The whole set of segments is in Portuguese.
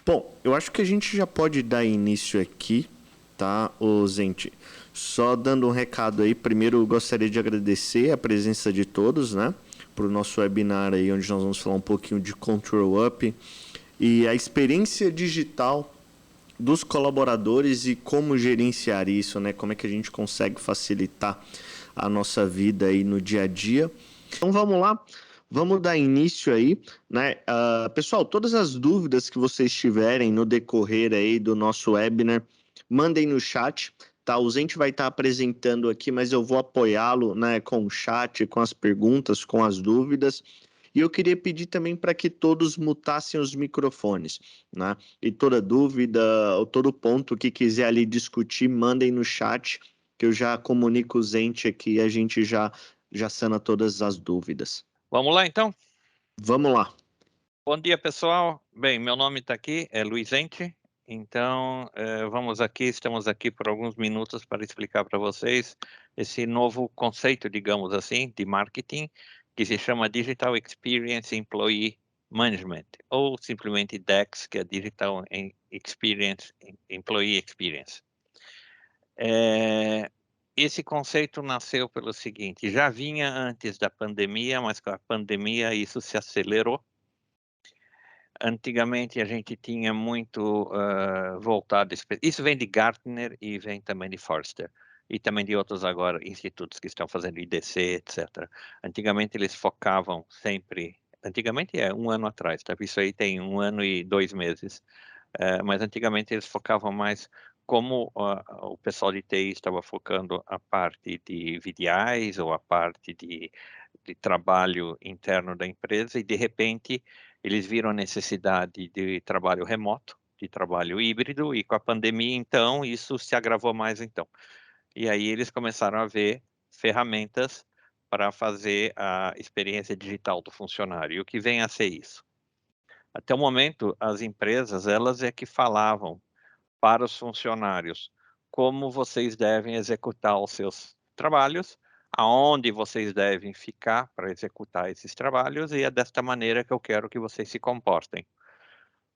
Bom, eu acho que a gente já pode dar início aqui, tá, ô Zente? Só dando um recado aí, primeiro eu gostaria de agradecer a presença de todos, né, para o nosso webinar aí, onde nós vamos falar um pouquinho de Control Up e a experiência digital dos colaboradores e como gerenciar isso, né, como é que a gente consegue facilitar a nossa vida aí no dia a dia. Então vamos lá, vamos dar início aí, né? Pessoal, todas as dúvidas que vocês tiverem no decorrer aí do nosso webinar, mandem no chat, tá? O Zente vai estar apresentando aqui, mas eu vou apoiá-lo, né, com o chat, com as perguntas, com as dúvidas. E eu queria pedir também para que todos mutassem os microfones, né? E toda dúvida, ou todo ponto que quiser ali discutir, mandem no chat, que eu já comunico o Zente aqui e a gente já sana todas as dúvidas. Vamos lá, então? Vamos lá. Bom dia, pessoal. Bem, meu nome está aqui, é Luiz Ente. Então, estamos aqui por alguns minutos para explicar para vocês esse novo conceito, digamos assim, de marketing, que se chama Digital Experience Employee Management, ou simplesmente DEX, que é Digital Experience Employee Experience. Esse conceito nasceu pelo seguinte: já vinha antes da pandemia, mas com a pandemia isso se acelerou. Antigamente a gente tinha muito voltado, isso vem de Gartner e vem também de Forrester, e também de outros agora institutos que estão fazendo IDC, etc. Antigamente eles focavam sempre, antigamente é um ano atrás, tá? Isso aí tem 1 ano e 2 meses, mas antigamente eles focavam mais como o pessoal de TI estava focando a parte de VDIs ou a parte de trabalho interno da empresa, e de repente eles viram a necessidade de trabalho remoto, de trabalho híbrido, e com a pandemia, então, isso se agravou mais, então. E aí eles começaram a ver ferramentas para fazer a experiência digital do funcionário. E o que vem a ser isso? Até o momento, as empresas, elas é que falavam para os funcionários como vocês devem executar os seus trabalhos, aonde vocês devem ficar para executar esses trabalhos, e é desta maneira que eu quero que vocês se comportem.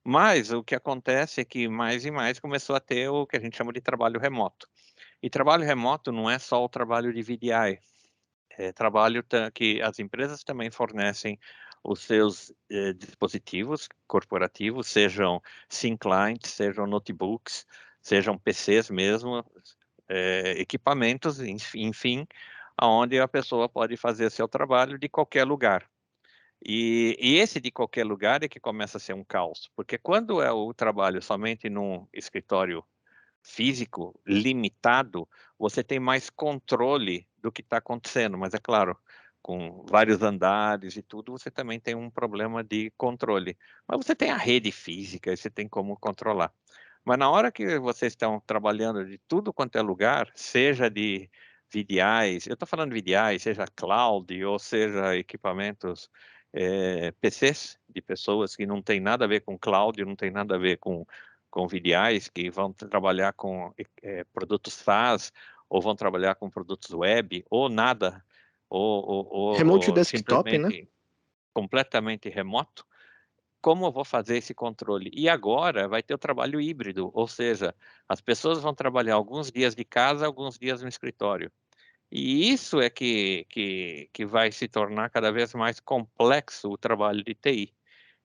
Mas o que acontece é que mais e mais começou a ter o que a gente chama de trabalho remoto. E trabalho remoto não é só o trabalho de VDI, é trabalho que as empresas também fornecem os seus dispositivos corporativos, sejam SIM clients, sejam notebooks, sejam PCs mesmo, equipamentos, enfim, aonde a pessoa pode fazer seu trabalho de qualquer lugar. E esse de qualquer lugar é que começa a ser um caos, porque quando é o trabalho somente num escritório físico, limitado, você tem mais controle do que está acontecendo, mas é claro, com vários andares e tudo, você também tem um problema de controle. Mas você tem a rede física e você tem como controlar. Mas na hora que vocês estão trabalhando de tudo quanto é lugar, seja de VDIs, eu estou falando de VDIs, seja cloud ou seja equipamentos PCs de pessoas que não tem nada a ver com cloud, não tem nada a ver com VDIs, que vão trabalhar com produtos SaaS, ou vão trabalhar com produtos web, ou nada, Remote ou desktop, né? simplesmente completamente remoto. Como eu vou fazer esse controle? E agora vai ter o trabalho híbrido, ou seja, as pessoas vão trabalhar alguns dias de casa, alguns dias no escritório. E isso é que vai se tornar cada vez mais complexo o trabalho de TI.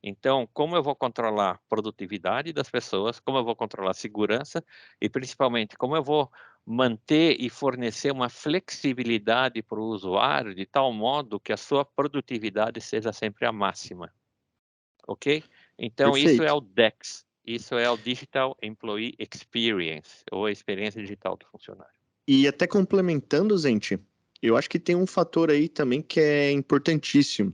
Então, como eu vou controlar a produtividade das pessoas, como eu vou controlar a segurança e, principalmente, como eu vou manter e fornecer uma flexibilidade para o usuário de tal modo que a sua produtividade seja sempre a máxima, ok? Então, isso é Perfeito. o DEX, isso é o Digital Employee Experience, ou a experiência digital do funcionário. E até complementando, Zente, eu acho que tem um fator aí também que é importantíssimo,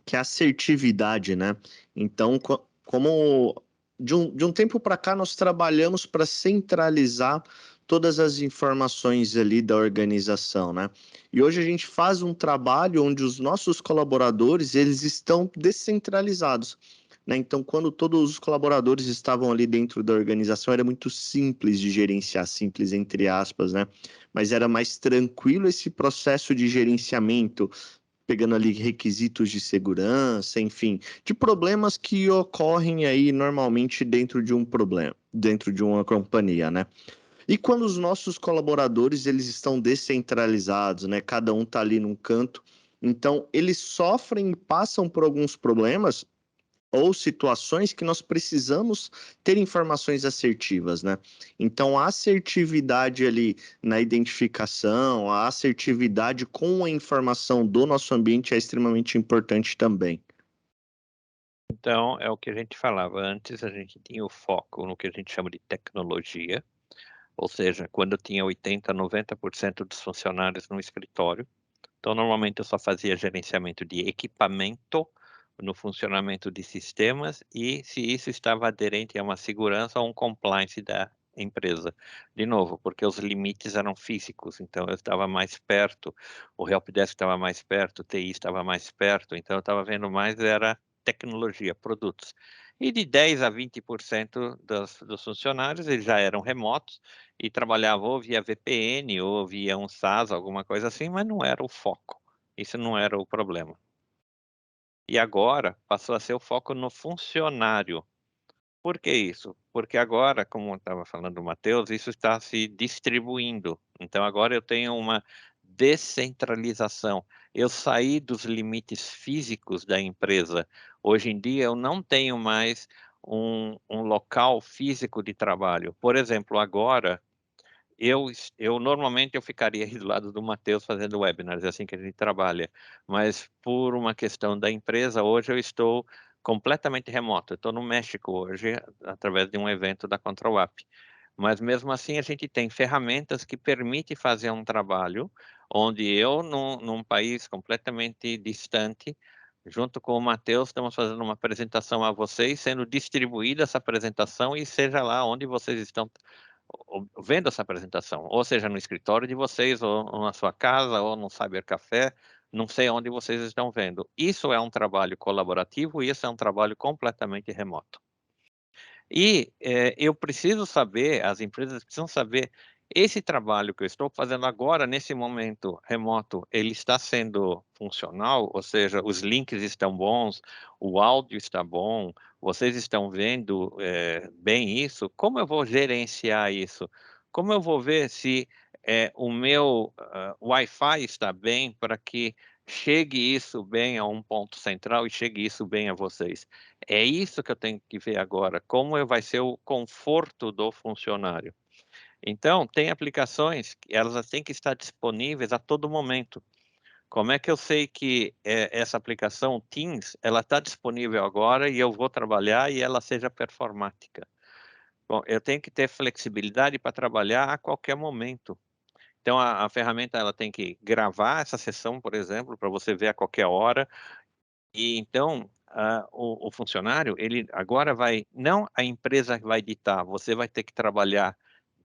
que é a assertividade, né? Então, como de um tempo para cá nós trabalhamos para centralizar todas as informações ali da organização, né? E hoje a gente faz um trabalho onde os nossos colaboradores, eles estão descentralizados, né? Então, quando todos os colaboradores estavam ali dentro da organização, era muito simples de gerenciar, simples entre aspas, né? Mas era mais tranquilo esse processo de gerenciamento, pegando ali requisitos de segurança, enfim, de problemas que ocorrem aí normalmente dentro de um problema, dentro de uma companhia, né? E quando os nossos colaboradores eles estão descentralizados, né? Cada um tá ali num canto, então eles sofrem e passam por alguns problemas ou situações que nós precisamos ter informações assertivas, né? Então, a assertividade ali na identificação, a assertividade com a informação do nosso ambiente é extremamente importante também. Então, é o que a gente falava antes, a gente tinha o foco no que a gente chama de tecnologia, ou seja, quando eu tinha 80, 90% dos funcionários no escritório, então normalmente eu só fazia gerenciamento de equipamento no funcionamento de sistemas e se isso estava aderente a uma segurança ou um compliance da empresa. De novo, porque os limites eram físicos, então eu estava mais perto, o helpdesk estava mais perto, o TI estava mais perto, então eu estava vendo mais era tecnologia, produtos. E de 10 a 20% dos funcionários, eles já eram remotos e trabalhavam ou via VPN ou via um SaaS, alguma coisa assim, mas não era o foco. Isso não era o problema. E agora passou a ser o foco no funcionário. Por que isso? Porque agora, como estava falando o Matheus, isso está se distribuindo. Então agora eu tenho uma descentralização. Eu saí dos limites físicos da empresa. Hoje em dia eu não tenho mais um local físico de trabalho. Por exemplo, agora eu normalmente eu ficaria aí do lado do Matheus fazendo webinars, é assim que a gente trabalha, mas por uma questão da empresa, hoje eu estou completamente remoto, eu estou no México hoje, através de um evento da ControlUp. Mas mesmo assim a gente tem ferramentas que permitem fazer um trabalho onde eu, num país completamente distante, junto com o Matheus, estamos fazendo uma apresentação a vocês, sendo distribuída essa apresentação e seja lá onde vocês estão vendo essa apresentação, ou seja, no escritório de vocês, ou na sua casa, ou no Cybercafé, não sei onde vocês estão vendo. Isso é um trabalho colaborativo e isso é um trabalho completamente remoto. E eu preciso saber, as empresas precisam saber, esse trabalho que eu estou fazendo agora, nesse momento remoto, ele está sendo funcional, ou seja, os links estão bons, o áudio está bom, vocês estão vendo bem isso? Como eu vou gerenciar isso? Como eu vou ver se o meu Wi-Fi está bem para que chegue isso bem a um ponto central e chegue isso bem a vocês? É isso que eu tenho que ver agora, como vai ser o conforto do funcionário. Então, tem aplicações que elas têm que estar disponíveis a todo momento. Como é que eu sei que essa aplicação Teams, ela está disponível agora e eu vou trabalhar e ela seja performática? Bom, eu tenho que ter flexibilidade para trabalhar a qualquer momento. Então, a ferramenta ela tem que gravar essa sessão, por exemplo, para você ver a qualquer hora, e então, o funcionário, ele agora vai não a empresa vai ditar, você vai ter que trabalhar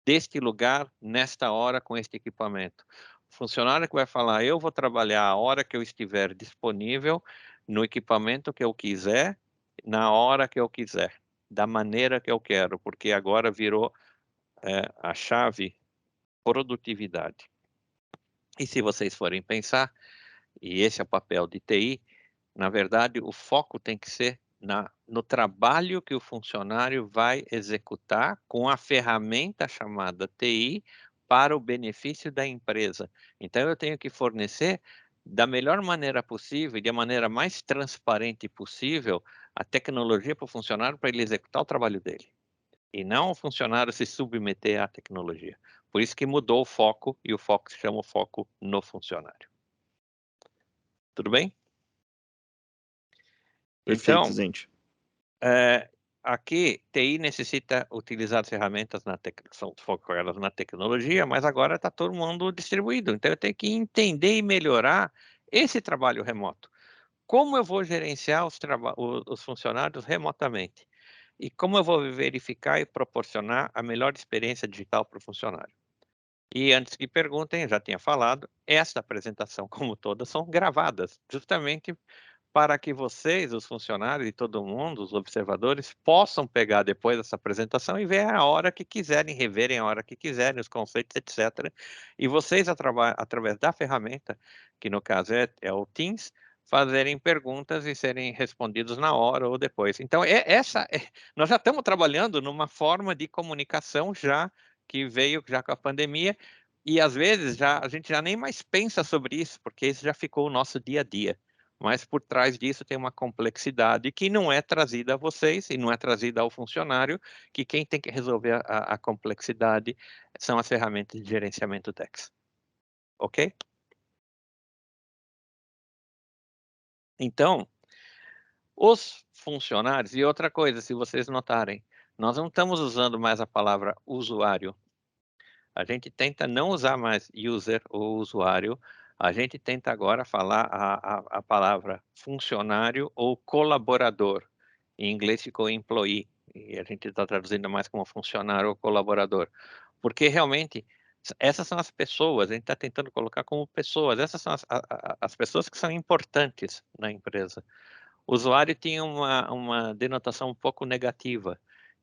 deste lugar, nesta hora, com este equipamento. O funcionário que vai falar: "Eu vou trabalhar a hora que eu estiver disponível, no equipamento que eu quiser, na hora que eu quiser, da maneira que eu quero", porque agora virou, a chave produtividade. E se vocês forem pensar, e esse é o papel de TI, na verdade, o foco tem que ser no trabalho que o funcionário vai executar com a ferramenta chamada TI para o benefício da empresa. Então, eu tenho que fornecer da melhor maneira possível e da maneira mais transparente possível a tecnologia para o funcionário para ele executar o trabalho dele. E não o funcionário se submeter à tecnologia. Por isso que mudou o foco e o foco se chama o foco no funcionário. Tudo bem? Perfeito, Então, gente. Eh, aqui, TI necessita utilizar as ferramentas são focadas na tecnologia, mas agora está todo mundo distribuído, então eu tenho que entender e melhorar esse trabalho remoto. Como eu vou gerenciar os funcionários remotamente? E como eu vou verificar e proporcionar a melhor experiência digital para o funcionário? E antes que perguntem, eu já tinha falado, esta apresentação, como todas, são gravadas, justamente para que vocês, os funcionários e todo mundo, os observadores, possam pegar depois dessa apresentação e ver a hora que quiserem, reverem a hora que quiserem, os conceitos, etc. E vocês, através da ferramenta, que no caso é o Teams, fazerem perguntas e serem respondidos na hora ou depois. Então, nós já estamos trabalhando numa forma de comunicação já que veio já com a pandemia, e às vezes a gente já nem mais pensa sobre isso, porque isso já ficou o nosso dia a dia. Mas por trás disso tem uma complexidade que não é trazida a vocês e não é trazida ao funcionário, que quem tem que resolver a complexidade são as ferramentas de gerenciamento DEX. Ok? Então, os funcionários, e outra coisa, se vocês notarem, nós não estamos usando mais a palavra usuário. A gente tenta não usar mais user ou usuário, a gente tenta agora falar a palavra funcionário ou colaborador. Em inglês ficou employee, e a gente está traduzindo mais como funcionário ou colaborador. Porque realmente, essas são as pessoas, a gente está tentando colocar como pessoas, essas são as pessoas que são importantes na empresa. O usuário tinha uma denotação um pouco negativa,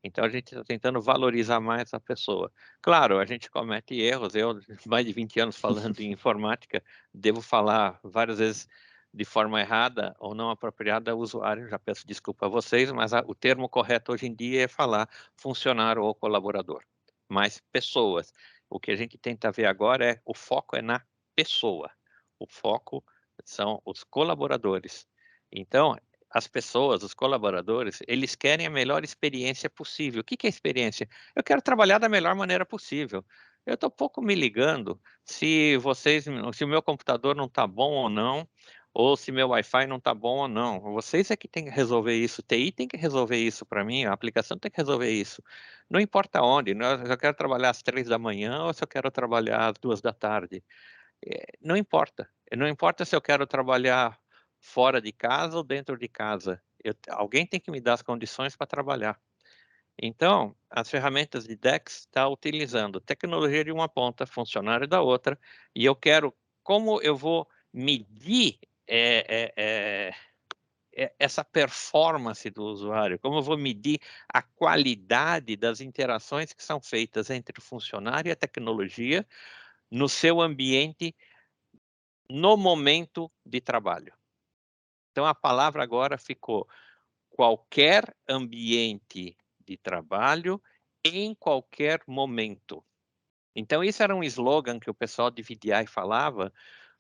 então a gente está tentando valorizar mais a pessoa. Claro, a gente comete erros, eu, mais de 20 anos falando em informática, devo falar várias vezes de forma errada ou não apropriada ao usuário, já peço desculpa a vocês, mas o termo correto hoje em dia é falar funcionário ou colaborador, mas pessoas. O que a gente tenta ver agora o foco é na pessoa, o foco são os colaboradores. Então, as pessoas, os colaboradores, eles querem a melhor experiência possível. O que é experiência? Eu quero trabalhar da melhor maneira possível. Eu estou pouco me ligando se o meu computador não está bom ou não, ou se meu Wi-Fi não está bom ou não. Vocês é que têm que resolver isso. TI tem que resolver isso para mim, a aplicação tem que resolver isso. Não importa onde, se eu quero trabalhar às 3 da manhã ou se eu quero trabalhar às 2 da tarde. Não importa. Não importa se eu quero trabalhar fora de casa ou dentro de casa. Alguém tem que me dar as condições para trabalhar. Então, as ferramentas de DEX estão utilizando tecnologia de uma ponta, funcionário da outra, e eu quero como eu vou medir essa performance do usuário, como eu vou medir a qualidade das interações que são feitas entre o funcionário e a tecnologia no seu ambiente no momento de trabalho. Então, a palavra agora ficou qualquer ambiente de trabalho em qualquer momento. Então, isso era um slogan que o pessoal de VDI falava,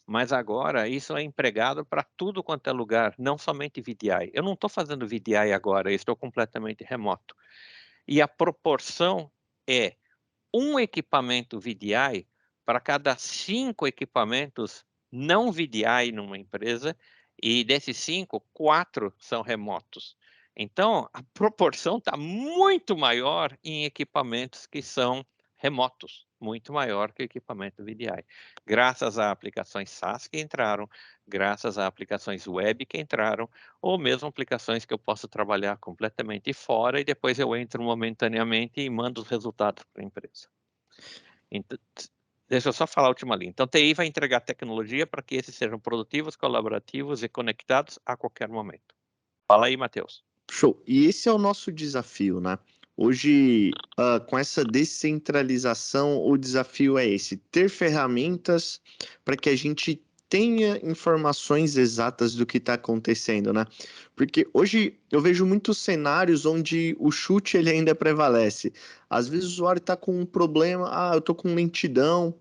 mas agora isso é empregado para tudo quanto é lugar, não somente VDI. Eu não estou fazendo VDI agora, eu estou completamente remoto. E a proporção é um equipamento VDI para cada 5 equipamentos não VDI numa empresa, e desses 5, 4 são remotos. Então, a proporção está muito maior em equipamentos que são remotos, muito maior que o equipamento VDI. Graças a aplicações SaaS que entraram, graças a aplicações web que entraram, ou mesmo aplicações que eu posso trabalhar completamente fora e depois eu entro momentaneamente e mando os resultados para a empresa. Então, deixa eu só falar a última linha. Então, TI vai entregar tecnologia para que esses sejam produtivos, colaborativos e conectados a qualquer momento. Fala aí, Matheus. Show. E esse é o nosso desafio, né? Hoje, com essa descentralização, o desafio é esse: ter ferramentas para que a gente tenha informações exatas do que está acontecendo, né? Porque hoje eu vejo muitos cenários onde o chute ele ainda prevalece. Às vezes o usuário está com um problema, eu estou com lentidão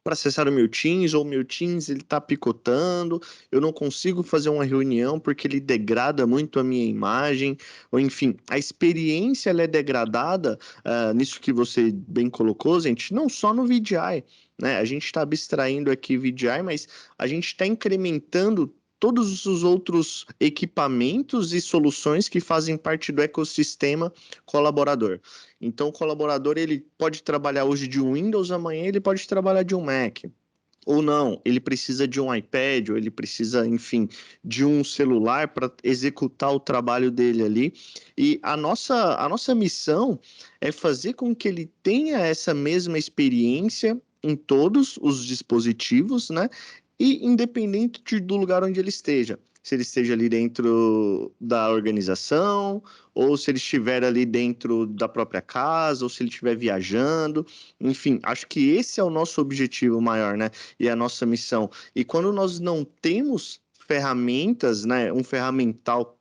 para acessar o meu Teams, ou o meu Teams ele está picotando, eu não consigo fazer uma reunião porque ele degrada muito a minha imagem, ou enfim, a experiência ela é degradada, nisso que você bem colocou, gente, não só no VDI, né? A gente está abstraindo aqui VDI, mas a gente está incrementando todos os outros equipamentos e soluções que fazem parte do ecossistema colaborador. Então, o colaborador ele pode trabalhar hoje de um Windows, amanhã ele pode trabalhar de um Mac. Ou não, ele precisa de um iPad, ou ele precisa, enfim, de um celular para executar o trabalho dele ali. E a nossa missão é fazer com que ele tenha essa mesma experiência em todos os dispositivos, né? E independente do lugar onde ele esteja. se ele esteja ali dentro da organização, ou se ele estiver ali dentro da própria casa, ou se ele estiver viajando. Enfim, acho que esse é o nosso objetivo maior, né? E a nossa missão. E quando nós não temos ferramentas, né, um ferramental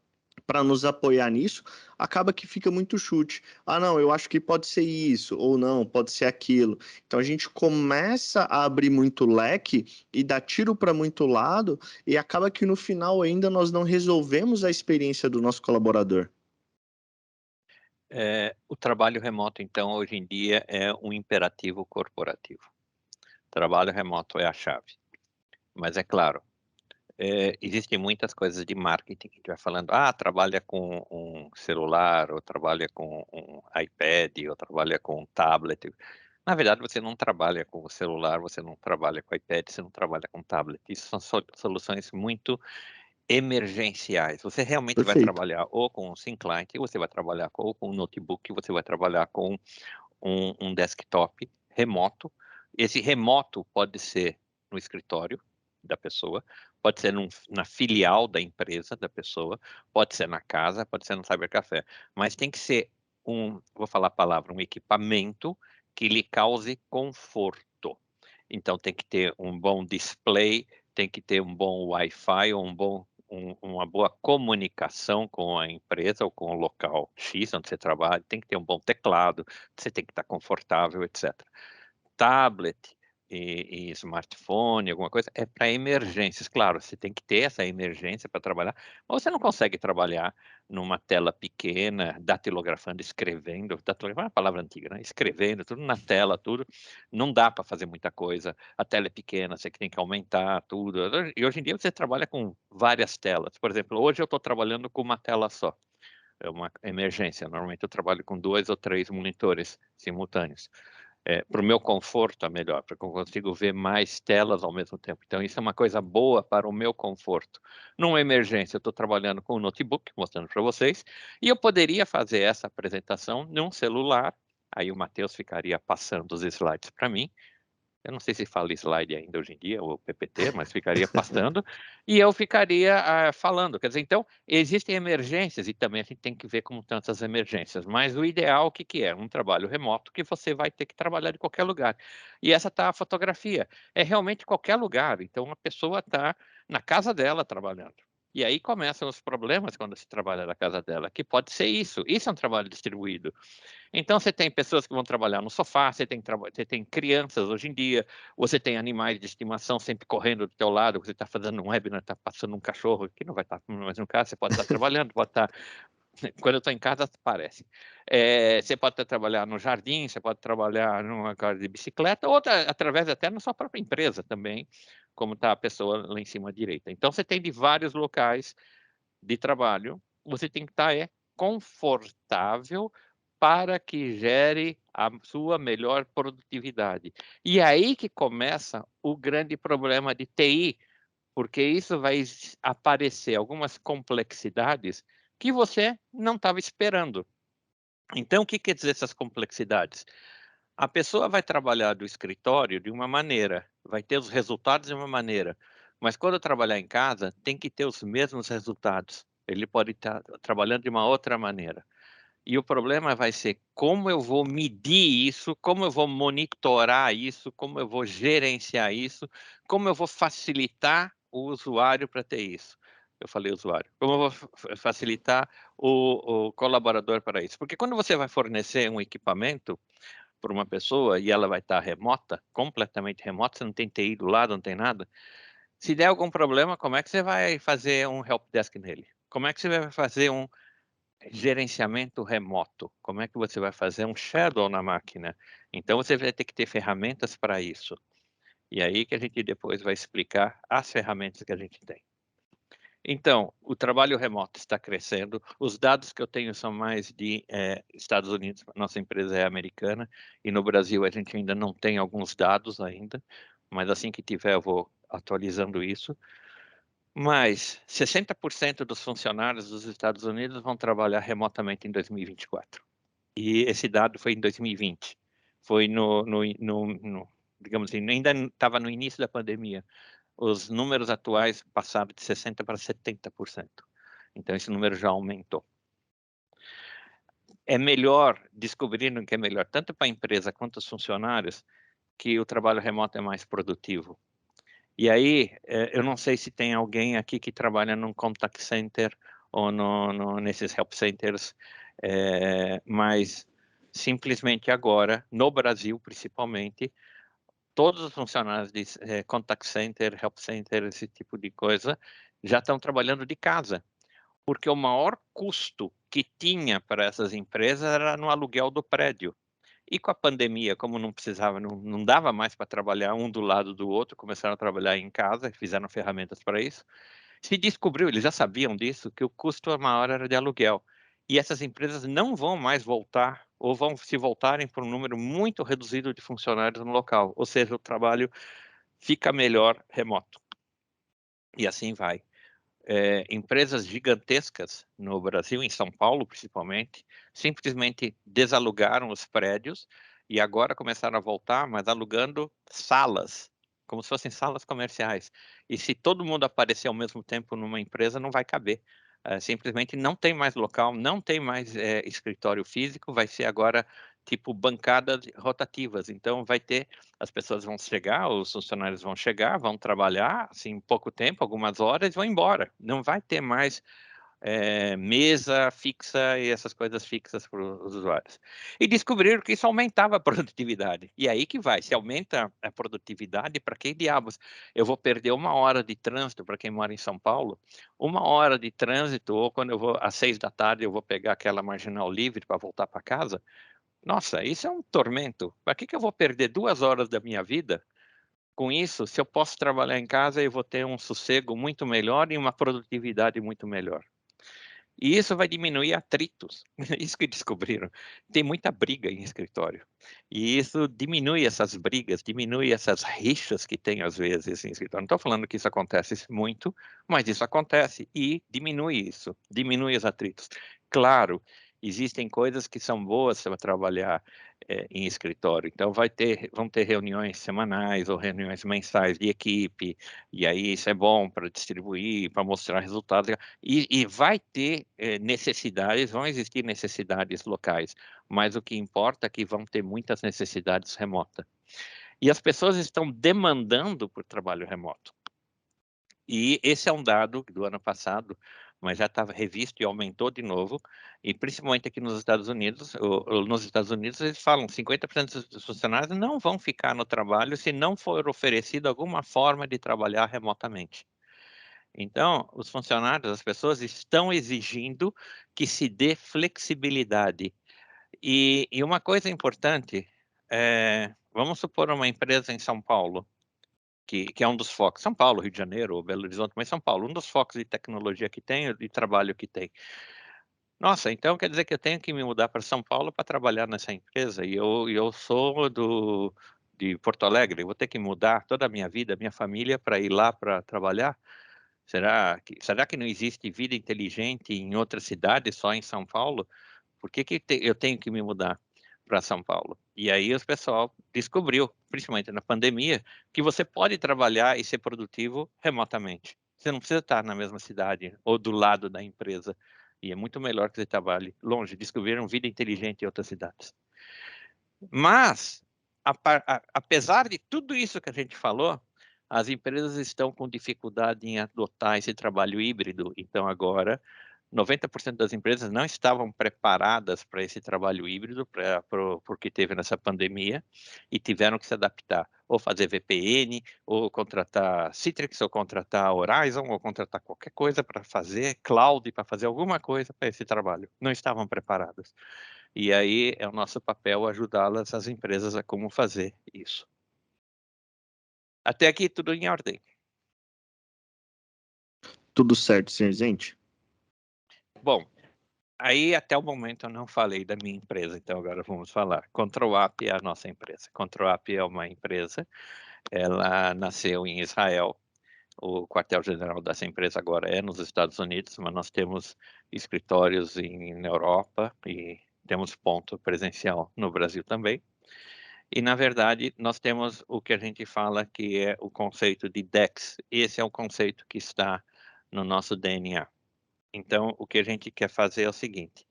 para nos apoiar nisso, acaba que fica muito chute. Ah, não, eu acho que pode ser isso, ou não, pode ser aquilo. Então a gente começa a abrir muito leque e dar tiro para muito lado, e acaba que no final ainda nós não resolvemos a experiência do nosso colaborador. O trabalho remoto, então, hoje em dia é um imperativo corporativo. Trabalho remoto é a chave. Mas é claro, existem muitas coisas de marketing que a gente vai falando, trabalha com um celular, ou trabalha com um iPad, ou trabalha com um tablet. Na verdade, você não trabalha com o celular, você não trabalha com o iPad, você não trabalha com tablet. Isso são soluções muito emergenciais. Você realmente vai Perfeito. trabalhar ou com um SIM client, ou você vai trabalhar ou com um notebook, você vai trabalhar com um desktop remoto. Esse remoto pode ser no escritório da pessoa, pode ser na filial da empresa da pessoa, pode ser na casa, pode ser no cybercafé, mas tem que ser vou falar a palavra, um equipamento que lhe cause conforto. Então tem que ter um bom display, tem que ter um bom Wi-Fi, uma boa comunicação com a empresa ou com o local X onde você trabalha, tem que ter um bom teclado, você tem que estar confortável, etc. Tablet e smartphone, alguma coisa, é para emergências. Claro, você tem que ter essa emergência para trabalhar, mas você não consegue trabalhar numa tela pequena, datilografando, escrevendo. Datilografando é uma palavra antiga, né? Escrevendo, tudo na tela, tudo. Não dá para fazer muita coisa. A tela é pequena, você tem que aumentar tudo. E hoje em dia você trabalha com várias telas. Por exemplo, hoje eu estou trabalhando com uma tela só. É uma emergência. Normalmente eu trabalho com 2 ou 3 monitores simultâneos. Para o meu conforto é melhor, porque eu consigo ver mais telas ao mesmo tempo. Então, isso é uma coisa boa para o meu conforto. Numa emergência, eu estou trabalhando com um notebook, mostrando para vocês, e eu poderia fazer essa apresentação num celular, aí o Matheus ficaria passando os slides para mim, eu não sei se fala slide ainda hoje em dia, ou PPT, mas ficaria passando, e eu ficaria falando. Quer dizer, então, existem emergências, e também a gente tem que ver como tantas emergências, mas o ideal, o que, que é? Um trabalho remoto que você vai ter que trabalhar de qualquer lugar. E essa está a fotografia. É realmente qualquer lugar, então a pessoa está na casa dela trabalhando. E aí começam os problemas quando se trabalha na casa dela, que pode ser isso. Isso é um trabalho distribuído. Então você tem pessoas que vão trabalhar no sofá, você tem crianças hoje em dia, você tem animais de estimação sempre correndo do teu lado, você está fazendo um webinar, está passando um cachorro, que não vai estar, mas no caso você pode estar trabalhando, pode estar, quando eu estou em casa parece. Você pode estar trabalhando no jardim, você pode trabalhar numa casa de bicicleta, ou através até na sua própria empresa também, como está a pessoa lá em cima à direita. Então você tem de vários locais de trabalho, você tem que estar confortável para que gere a sua melhor produtividade. E é aí que começa o grande problema de TI, porque isso vai aparecer algumas complexidades que você não estava esperando. Então, o que quer dizer essas complexidades? A pessoa vai trabalhar do escritório de uma maneira, vai ter os resultados de uma maneira, mas quando trabalhar em casa, tem que ter os mesmos resultados. Ele pode estar trabalhando de uma outra maneira. E o problema vai ser como eu vou medir isso, como eu vou monitorar isso, como eu vou gerenciar isso, como eu vou facilitar o usuário para ter isso. Eu falei usuário. Como eu vou facilitar o colaborador para isso? Porque quando você vai fornecer um equipamento por uma pessoa e ela vai estar remota, completamente remota, você não tem TI do lado, não tem nada. Se der algum problema, como é que você vai fazer um help desk nele? Como é que você vai fazer um gerenciamento remoto? Como é que você vai fazer um shadow na máquina? Então você vai ter que ter ferramentas para isso. E aí que a gente depois vai explicar as ferramentas que a gente tem. Então, o trabalho remoto está crescendo. Os dados que eu tenho são mais de Estados Unidos. Nossa empresa é americana e no Brasil a gente ainda não tem alguns dados ainda, mas assim que tiver eu vou atualizando isso. Mas 60% dos funcionários dos Estados Unidos vão trabalhar remotamente em 2024. E esse dado foi em 2020. Foi digamos assim, ainda estava no início da pandemia. os números atuais passaram de 60% para 70%. Então, esse número já aumentou. É melhor, descobrindo que é melhor, tanto para a empresa quanto os funcionários, que o trabalho remoto é mais produtivo. E aí, eu não sei se tem alguém aqui que trabalha num contact center ou nesses help centers, mas simplesmente agora, no Brasil principalmente, todos os funcionários de contact center, help center, esse tipo de coisa, já estão trabalhando de casa, porque o maior custo que tinha para essas empresas era no aluguel do prédio. E com a pandemia, como não precisava, não dava mais para trabalhar um do lado do outro, começaram a trabalhar em casa, fizeram ferramentas para isso. Se descobriu, eles já sabiam disso, que o custo maior era de aluguel. E essas empresas não vão mais voltar, ou vão se voltarem por um número muito reduzido de funcionários no local. Ou seja, o trabalho fica melhor remoto. E assim vai. Empresas gigantescas no Brasil, em São Paulo principalmente, simplesmente desalugaram os prédios e agora começaram a voltar, mas alugando salas, como se fossem salas comerciais. E se todo mundo aparecer ao mesmo tempo numa empresa, não vai caber. Simplesmente não tem mais local, não tem mais escritório físico, vai ser agora tipo bancadas rotativas. Então vai ter, as pessoas vão chegar, os funcionários vão chegar, vão trabalhar assim pouco tempo, algumas horas, e vão embora. Não vai ter mais mesa fixa e essas coisas fixas para os usuários. E descobriram que isso aumentava a produtividade. E aí que vai, se aumenta a produtividade, para que diabos eu vou perder 1 hora de trânsito para quem mora em São Paulo? 1 hora de trânsito, ou quando eu vou às 6 da tarde, eu vou pegar aquela marginal livre para voltar para casa? Nossa, isso é um tormento. Para que eu vou perder 2 horas da minha vida com isso? Se eu posso trabalhar em casa, eu vou ter um sossego muito melhor e uma produtividade muito melhor. E isso vai diminuir atritos. Isso que descobriram. Tem muita briga em escritório. E isso diminui essas brigas, diminui essas rixas que tem às vezes em escritório. Não estou falando que isso acontece muito, mas isso acontece e diminui isso, diminui os atritos. Claro, existem coisas que são boas para trabalhar em escritório. Então vão ter reuniões semanais ou reuniões mensais de equipe, e aí isso é bom para distribuir, para mostrar resultados. E vai ter necessidades, vão existir necessidades locais, mas o que importa é que vão ter muitas necessidades remotas. E as pessoas estão demandando por trabalho remoto. E esse é um dado do ano passado, mas já estava revisto e aumentou de novo, e principalmente aqui nos Estados Unidos, eles falam 50% dos funcionários não vão ficar no trabalho se não for oferecido alguma forma de trabalhar remotamente. Então, os funcionários, as pessoas estão exigindo que se dê flexibilidade. E uma coisa importante, vamos supor uma empresa em São Paulo, que é um dos focos, São Paulo, Rio de Janeiro, ou Belo Horizonte, mas São Paulo, um dos focos de tecnologia que tem, de trabalho que tem. Nossa, então quer dizer que eu tenho que me mudar para São Paulo para trabalhar nessa empresa, e eu sou de Porto Alegre, eu vou ter que mudar toda a minha vida, minha família, para ir lá para trabalhar? Será que não existe vida inteligente em outra cidade, só em São Paulo? Por que eu tenho que me mudar para São Paulo? E aí o pessoal descobriu, principalmente na pandemia, que você pode trabalhar e ser produtivo remotamente. Você não precisa estar na mesma cidade ou do lado da empresa. E é muito melhor que você trabalhe longe. Descobriram vida inteligente em outras cidades. Mas, apesar de tudo isso que a gente falou, as empresas estão com dificuldade em adotar esse trabalho híbrido. Então, agora, 90% das empresas não estavam preparadas para esse trabalho híbrido, porque teve nessa pandemia, e tiveram que se adaptar. Ou fazer VPN, ou contratar Citrix, ou contratar Horizon, ou contratar qualquer coisa para fazer cloud, para fazer alguma coisa para esse trabalho. Não estavam preparadas. E aí é o nosso papel ajudá-las, as empresas, a como fazer isso. Até aqui tudo em ordem. Tudo certo, senhor Zente? Bom, aí até o momento eu não falei da minha empresa, então agora vamos falar. ControlApp é a nossa empresa. ControlApp é uma empresa, ela nasceu em Israel. O quartel-general dessa empresa agora é nos Estados Unidos, mas nós temos escritórios na Europa e temos ponto presencial no Brasil também. E, na verdade, nós temos o que a gente fala que é o conceito de DEX. Esse é o conceito que está no nosso DNA. Então, o que a gente quer fazer é o seguinte: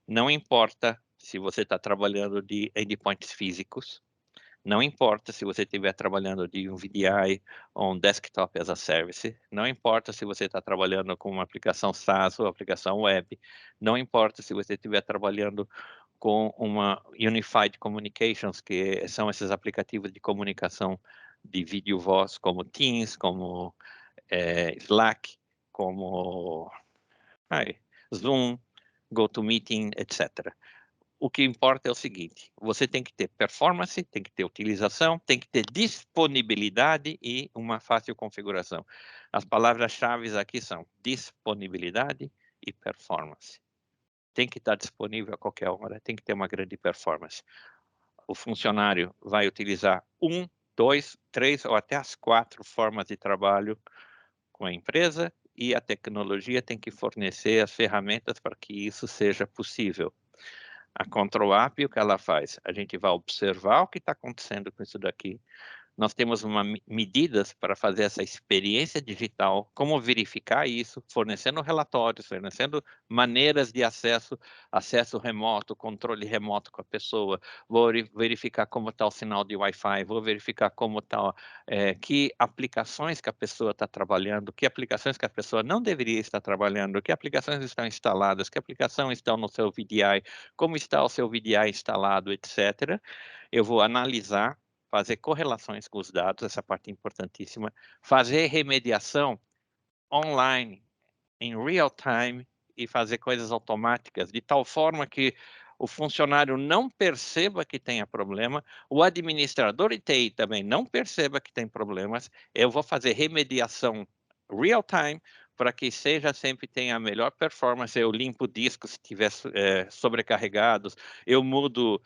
não importa se você está trabalhando de endpoints físicos, não importa se você estiver trabalhando de um VDI ou um Desktop as a Service, não importa se você está trabalhando com uma aplicação SaaS ou aplicação web, não importa se você estiver trabalhando com uma Unified Communications, que são esses aplicativos de comunicação de vídeo e voz, como Teams, como Slack, como Zoom, GoToMeeting, etc. O que importa é o seguinte: você tem que ter performance, tem que ter utilização, tem que ter disponibilidade e uma fácil configuração. As palavras-chave aqui são disponibilidade e performance. Tem que estar disponível a qualquer hora, tem que ter uma grande performance. O funcionário vai utilizar 1, 2, 3 ou até as 4 formas de trabalho com a empresa, e a tecnologia tem que fornecer as ferramentas para que isso seja possível. A Control App, o que ela faz? A gente vai observar o que está acontecendo com isso daqui. Nós temos medidas para fazer essa experiência digital, como verificar isso, fornecendo relatórios, fornecendo maneiras de acesso remoto, controle remoto com a pessoa. Vou verificar como está o sinal de Wi-Fi, vou verificar como está, que aplicações que a pessoa está trabalhando, que aplicações que a pessoa não deveria estar trabalhando, que aplicações estão instaladas, que aplicações estão no seu VDI, como está o seu VDI instalado, etc. Eu vou analisar, fazer correlações com os dados, essa parte importantíssima, fazer remediação online, em real time, e fazer coisas automáticas, de tal forma que o funcionário não perceba que tenha problema, o administrador de TI também não perceba que tem problemas. Eu vou fazer remediação real time, para que seja sempre tenha a melhor performance. Eu limpo discos se estiver sobrecarregados, eu mudo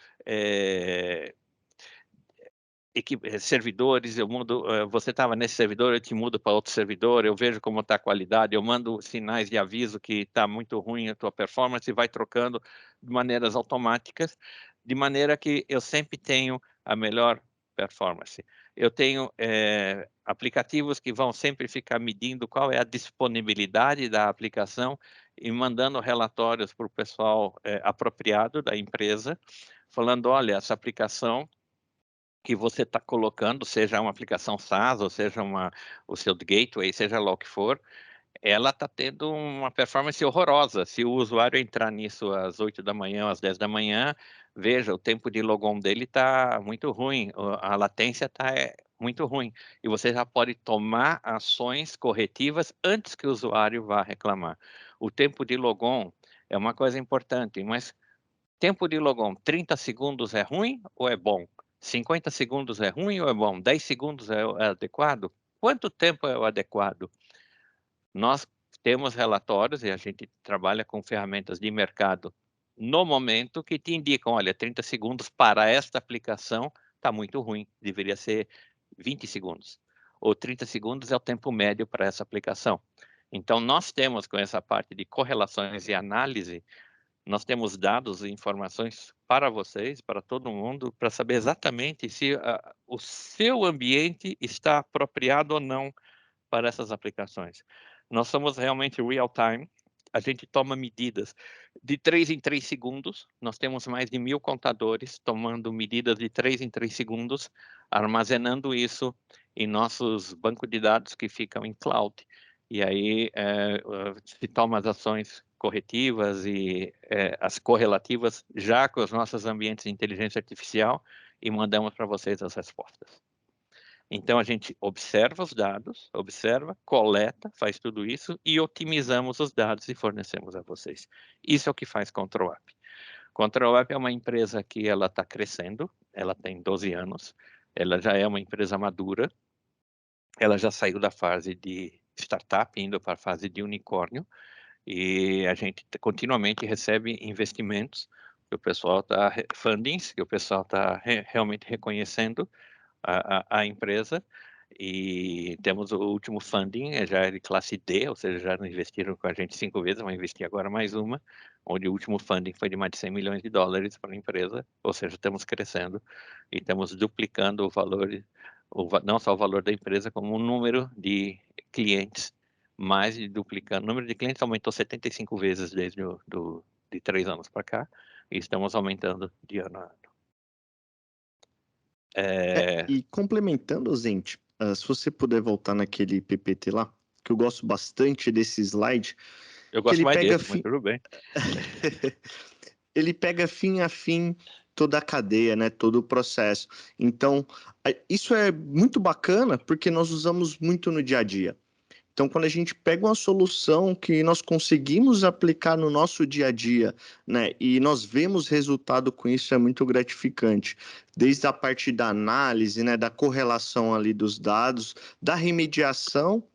servidores, eu mudo, você estava nesse servidor, eu te mudo para outro servidor, eu vejo como está a qualidade, eu mando sinais de aviso que está muito ruim a tua performance e vai trocando de maneiras automáticas, de maneira que eu sempre tenho a melhor performance. Eu tenho aplicativos que vão sempre ficar medindo qual é a disponibilidade da aplicação e mandando relatórios para o pessoal apropriado da empresa, falando, olha, essa aplicação que você está colocando, seja uma aplicação SaaS, ou seja o seu gateway, seja lá o que for, ela está tendo uma performance horrorosa. Se o usuário entrar nisso às 8 da manhã, às 10 da manhã, veja, o tempo de logon dele está muito ruim, a latência está muito ruim. E você já pode tomar ações corretivas antes que o usuário vá reclamar. O tempo de logon é uma coisa importante, mas tempo de logon, 30 segundos é ruim ou é bom? 50 segundos é ruim ou é bom? 10 segundos é adequado? Quanto tempo é o adequado? Nós temos relatórios e a gente trabalha com ferramentas de mercado no momento que te indicam, olha, 30 segundos para esta aplicação está muito ruim, deveria ser 20 segundos. Ou 30 segundos é o tempo médio para essa aplicação. Então, nós temos com essa parte de correlações e análise, nós temos dados e informações para vocês, para todo mundo, para saber exatamente se o seu ambiente está apropriado ou não para essas aplicações. Nós somos realmente real time, a gente toma medidas de 3 em 3 segundos, nós temos mais de 1.000 contadores tomando medidas de 3 em 3 segundos, armazenando isso em nossos bancos de dados que ficam em cloud. E aí se toma as ações corretivas e as correlativas já com os nossos ambientes de inteligência artificial e mandamos para vocês as respostas. Então, a gente observa os dados, observa, coleta, faz tudo isso e otimizamos os dados e fornecemos a vocês. Isso é o que faz Control App. Control App é uma empresa que ela está crescendo, ela tem 12 anos, ela já é uma empresa madura, ela já saiu da fase de startup, indo para a fase de unicórnio, e a gente continuamente recebe investimentos, que o pessoal está, fundings, que o pessoal está realmente reconhecendo a empresa, E temos o último funding, já é de classe D, ou seja, já investiram com a gente 5 vezes, vão investir agora mais uma, onde o último funding foi de mais de US$ 100 milhões para a empresa, ou seja, estamos crescendo e estamos duplicando o valor, não só o valor da empresa, como o número de clientes, mais de duplicando. O número de clientes aumentou 75 vezes desde de 3 anos para cá, e estamos aumentando de ano a ano. E complementando, gente, se você puder voltar naquele PPT lá, que eu gosto bastante desse slide, Eu que gosto mais desse, mas tudo bem. ele pega fim a fim toda a cadeia, né, todo o processo. Então, isso é muito bacana porque nós usamos muito no dia a dia. Então, quando a gente pega uma solução que nós conseguimos aplicar no nosso dia a dia, né, e nós vemos resultado com isso, é muito gratificante. Desde a parte da análise, né, da correlação ali dos dados, da remediação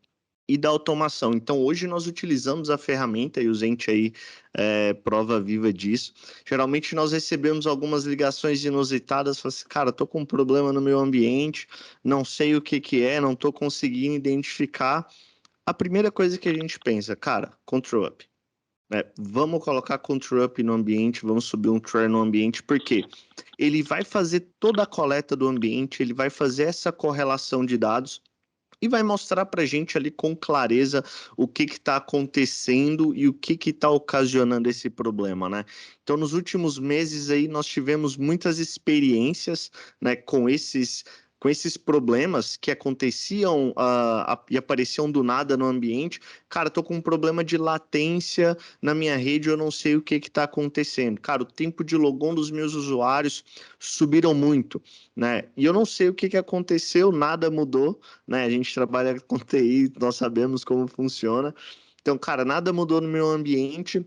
e da automação. Então, hoje nós utilizamos a ferramenta e o Zente aí prova viva disso. Geralmente nós recebemos algumas ligações inusitadas, falando assim, cara, tô com um problema no meu ambiente, não sei o que que é, não tô conseguindo identificar. A primeira coisa que a gente pensa, cara, Control Up. Né? Vamos colocar Control Up no ambiente, vamos subir um Trare no ambiente, porque ele vai fazer toda a coleta do ambiente, ele vai fazer essa correlação de dados e vai mostrar para a gente ali com clareza o que está acontecendo e o que está ocasionando esse problema, né? Então, nos últimos meses aí, nós tivemos muitas experiências, né, com esses problemas que aconteciam e apareciam do nada no ambiente. Cara, tô com um problema de latência na minha rede, eu não sei o que está acontecendo. Cara, o tempo de logon dos meus usuários subiram muito, né? E eu não sei o que aconteceu, nada mudou, né? A gente trabalha com TI, nós sabemos como funciona. Então, cara, nada mudou no meu ambiente,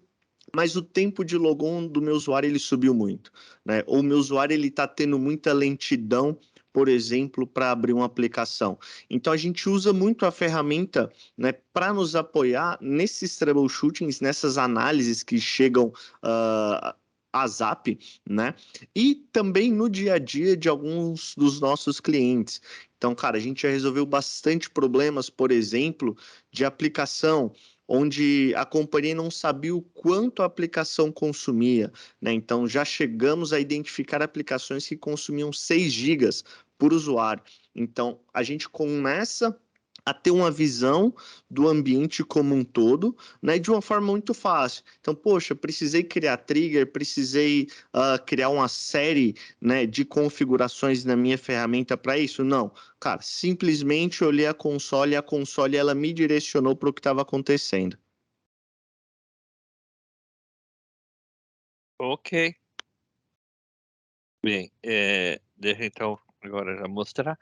mas o tempo de logon do meu usuário ele subiu muito, né? Ou o meu usuário ele está tendo muita lentidão, por exemplo, para abrir uma aplicação. Então a gente usa muito a ferramenta, né, para nos apoiar nesses troubleshootings, nessas análises que chegam a Zap, né? E também no dia a dia de alguns dos nossos clientes. Então, cara, a gente já resolveu bastante problemas, por exemplo, de aplicação onde a companhia não sabia o quanto a aplicação consumia, né? Então já chegamos a identificar aplicações que consumiam 6 gigas por usuário. Então a gente começa a ter uma visão do ambiente como um todo, né, de uma forma muito fácil. Então, poxa, precisei criar trigger, precisei criar uma série, né, de configurações na minha ferramenta para isso? Não. Cara, simplesmente olhei a console e a console ela me direcionou para o que estava acontecendo. Ok. Bem, deixa então agora já mostrar.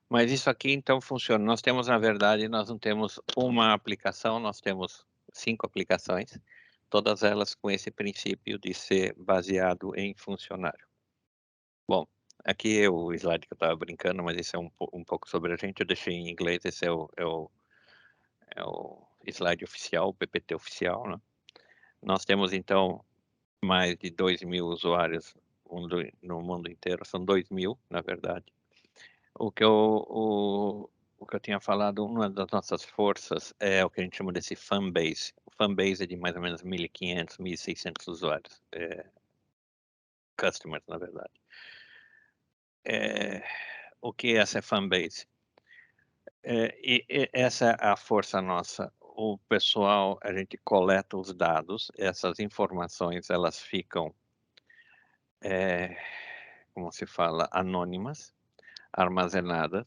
Mas isso aqui então funciona. Nós temos, na verdade, nós não temos uma aplicação, nós temos 5 aplicações, todas elas com esse princípio de ser baseado em funcionário. Bom, aqui é o slide que eu estava brincando, mas esse é um pouco sobre a gente. Eu deixei em inglês, esse é o slide oficial, o PPT oficial, né? Nós temos então mais de 2.000 usuários no mundo inteiro, são 2.000, na verdade. O que eu tinha falado, uma das nossas forças é o que a gente chama desse fanbase. O fanbase é de mais ou menos 1.500, 1.600 usuários, customers, na verdade. O que é essa fanbase? E essa é a força nossa. O pessoal, a gente coleta os dados, essas informações, elas ficam, como se fala, anônimas, armazenadas,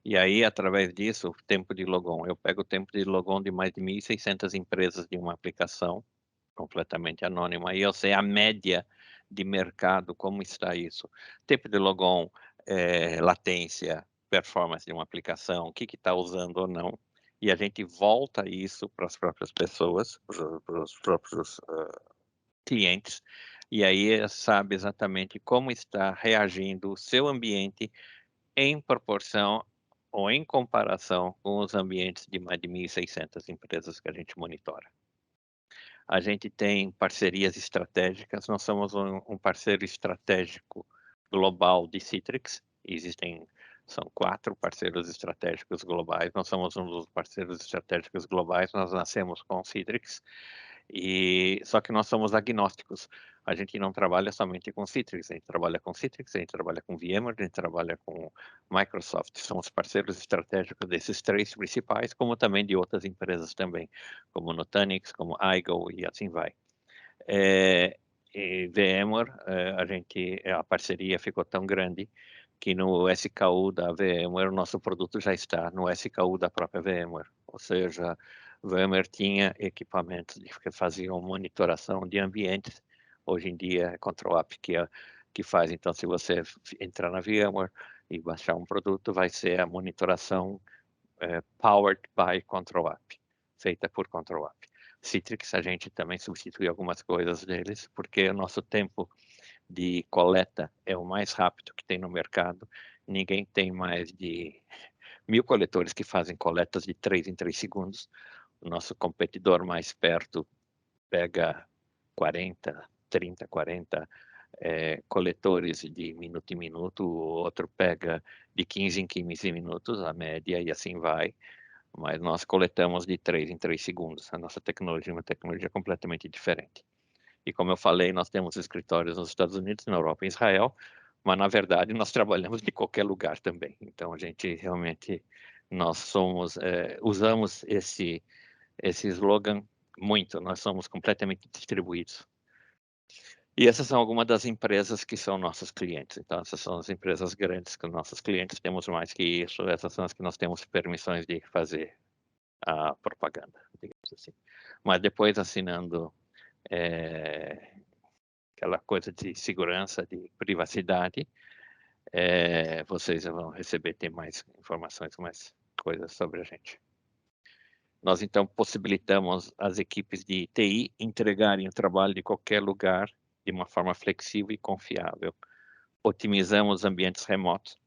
e aí, através disso, o tempo de logon. Eu pego o tempo de logon de mais de 1.600 empresas de uma aplicação completamente anônima, e eu sei a média de mercado, como está isso. Tempo de logon, latência, performance de uma aplicação, o que está usando ou não, e a gente volta isso para as próprias pessoas, para os próprios clientes, e aí sabe exatamente como está reagindo o seu ambiente em proporção ou em comparação com os ambientes de mais de 1.600 empresas que a gente monitora. A gente tem parcerias estratégicas, nós somos um parceiro estratégico global de Citrix, existem São 4 parceiros estratégicos globais, nós somos um dos parceiros estratégicos globais, nós nascemos com o Citrix, só que nós somos agnósticos. A gente não trabalha somente com Citrix, a gente trabalha com Citrix, a gente trabalha com VMware, a gente trabalha com Microsoft. Somos parceiros estratégicos desses 3 principais, como também de outras empresas também, como Nutanix, como Igo e assim vai. E VMware, a parceria ficou tão grande que no SKU da VMware, o nosso produto já está no SKU da própria VMware. Ou seja, VMware tinha equipamentos que faziam monitoração de ambientes. Hoje em dia é Control App que faz. Então, se você entrar na VMware e baixar um produto, vai ser a monitoração powered by Control App, feita por Control App. Citrix, a gente também substitui algumas coisas deles, porque o nosso tempo de coleta é o mais rápido que tem no mercado. Ninguém tem mais de 1000 coletores que fazem coletas de 3 em 3 segundos. O nosso competidor mais perto pega 40, 30, 40 coletores de minuto em minuto, o outro pega de 15 em 15 minutos, a média, e assim vai. Mas nós coletamos de 3 em 3 segundos. A nossa tecnologia é uma tecnologia completamente diferente. E como eu falei, nós temos escritórios nos Estados Unidos, na Europa e em Israel, mas na verdade nós trabalhamos de qualquer lugar também. Então a gente realmente, usamos esse slogan muito, nós somos completamente distribuídos. E essas são algumas das empresas que são nossos clientes. Então, essas são as empresas grandes que nossos clientes, temos mais que isso, essas são as que nós temos permissões de fazer a propaganda, digamos assim. Mas depois, assinando aquela coisa de segurança, de privacidade, vocês vão ter mais informações, mais coisas sobre a gente. Nós, então, possibilitamos as equipes de TI entregarem o trabalho de qualquer lugar de uma forma flexível e confiável. Otimizamos ambientes remotos.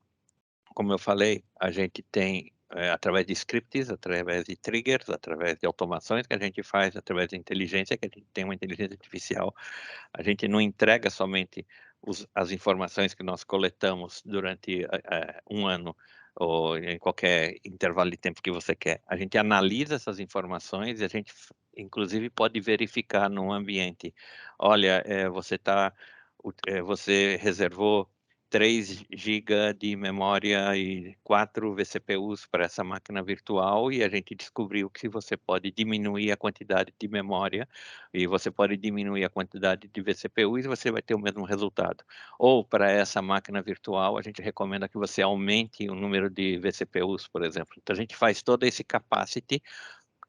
Como eu falei, a gente tem, através de scripts, através de triggers, através de automações que a gente faz, através de inteligência, que a gente tem uma inteligência artificial. A gente não entrega somente as informações que nós coletamos durante um ano, ou em qualquer intervalo de tempo que você quer. A gente analisa essas informações e a gente, inclusive, pode verificar no ambiente. Olha, você reservou 3 GB de memória e 4 vCPUs para essa máquina virtual, e a gente descobriu que você pode diminuir a quantidade de memória e você pode diminuir a quantidade de vCPUs e você vai ter o mesmo resultado. Ou para essa máquina virtual, a gente recomenda que você aumente o número de vCPUs, por exemplo. Então a gente faz todo esse capacity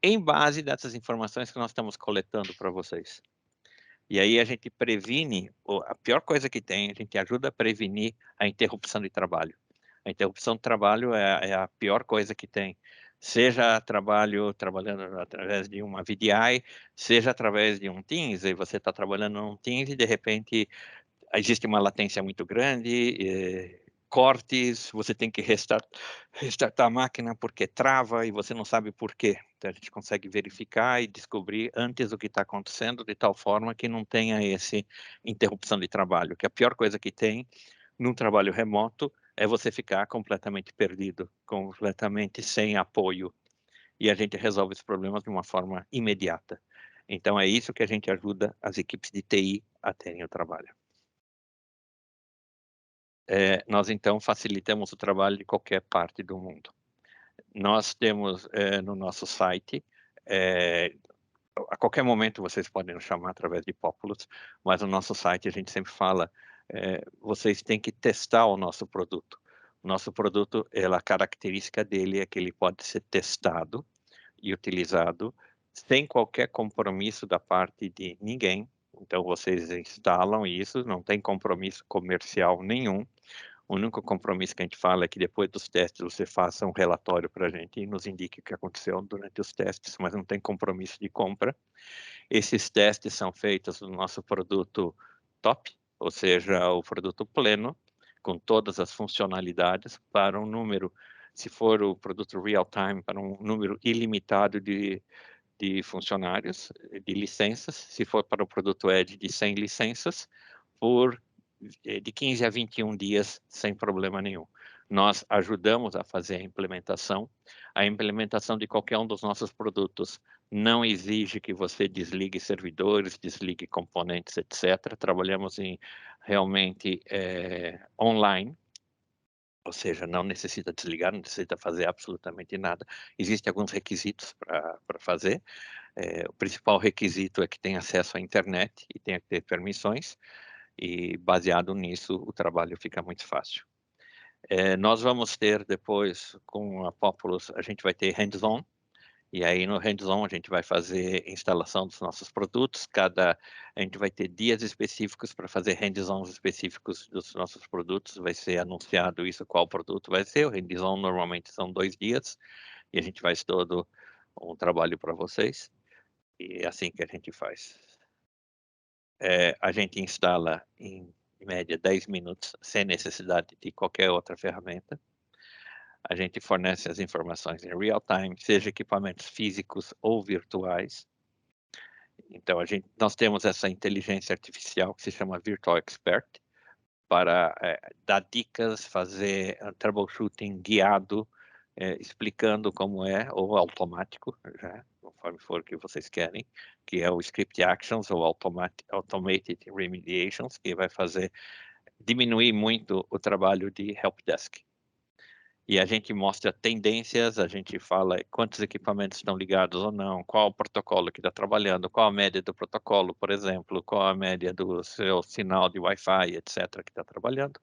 em base dessas informações que nós estamos coletando para vocês. E aí a gente previne, a pior coisa que tem, a gente ajuda a prevenir a interrupção de trabalho. A interrupção de trabalho é a pior coisa que tem. Seja trabalhando através de uma VDI, seja através de um Teams, e você está trabalhando num Teams e de repente existe uma latência muito grande, cortes, você tem que restartar a máquina porque trava e você não sabe por quê. Então a gente consegue verificar e descobrir antes o que está acontecendo de tal forma que não tenha essa interrupção de trabalho, que a pior coisa que tem num trabalho remoto é você ficar completamente perdido, completamente sem apoio. E a gente resolve esses problemas de uma forma imediata. Então é isso que a gente ajuda as equipes de TI a terem o trabalho. Nós então facilitamos o trabalho de qualquer parte do mundo. Nós temos no nosso site, a qualquer momento vocês podem nos chamar através de Populous, mas no nosso site a gente sempre fala, vocês têm que testar o nosso produto. O nosso produto, a característica dele é que ele pode ser testado e utilizado sem qualquer compromisso da parte de ninguém. Então vocês instalam isso, não tem compromisso comercial nenhum. O único compromisso que a gente fala é que depois dos testes você faça um relatório para a gente e nos indique o que aconteceu durante os testes, mas não tem compromisso de compra. Esses testes são feitos no nosso produto top, ou seja, o produto pleno, com todas as funcionalidades para um número, se for o produto real-time, para um número ilimitado de funcionários, de licenças, se for para o produto Edge, de 100 licenças, por de 15 a 21 dias sem problema nenhum. Nós ajudamos a fazer a implementação. A implementação de qualquer um dos nossos produtos não exige que você desligue servidores, desligue componentes, etc. Trabalhamos realmente online, ou seja, não necessita desligar, não necessita fazer absolutamente nada. Existem alguns requisitos para fazer. O principal requisito é que tenha acesso à internet e tenha que ter permissões, e baseado nisso o trabalho fica muito fácil. Nós vamos ter depois, com a Populous, a gente vai ter hands-on, e aí no hands-on a gente vai fazer instalação dos nossos produtos, a gente vai ter dias específicos para fazer hands-ons específicos dos nossos produtos, vai ser anunciado isso, qual produto vai ser. O hands-on normalmente são 2 dias, e a gente faz todo um trabalho para vocês, e é assim que a gente faz. A gente instala em média 10 minutos, sem necessidade de qualquer outra ferramenta. A gente fornece as informações em real time, seja equipamentos físicos ou virtuais. Então, nós temos essa inteligência artificial que se chama Virtual Expert, para dar dicas, fazer troubleshooting guiado, explicando como é, ou automático, conforme for o que vocês querem, que é o Script Actions ou Automated Remediations, que vai diminuir muito o trabalho de Helpdesk. E a gente mostra tendências, a gente fala quantos equipamentos estão ligados ou não, qual o protocolo que está trabalhando, qual a média do protocolo, por exemplo, qual a média do seu sinal de Wi-Fi, etc., que está trabalhando.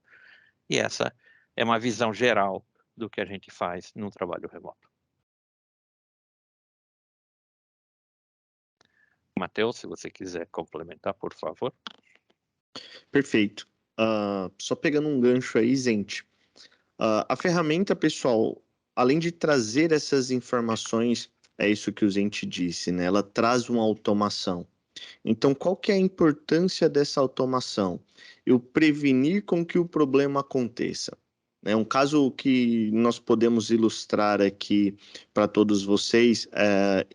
E essa é uma visão geral do que a gente faz no trabalho remoto. Matheus, se você quiser complementar, por favor. Perfeito. Só pegando um gancho aí, gente. A ferramenta, pessoal, além de trazer essas informações, é isso que o Zente disse, né? Ela traz uma automação. Então, qual que é a importância dessa automação? Eu prevenir com que o problema aconteça. É um caso que nós podemos ilustrar aqui para todos vocês,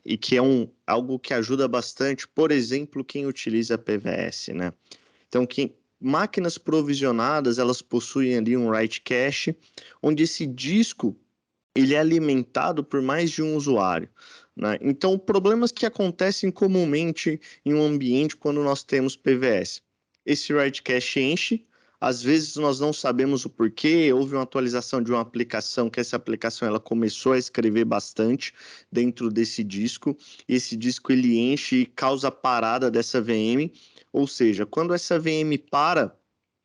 e que é algo que ajuda bastante, por exemplo, quem utiliza PVS, né? Então, máquinas provisionadas, elas possuem ali um write cache, onde esse disco ele é alimentado por mais de um usuário, né? Então, problemas que acontecem comumente em um ambiente quando nós temos PVS. Esse write cache enche, às vezes nós não sabemos o porquê, houve uma atualização de uma aplicação, que essa aplicação ela começou a escrever bastante dentro desse disco, e esse disco ele enche e causa parada dessa VM, ou seja, quando essa VM para,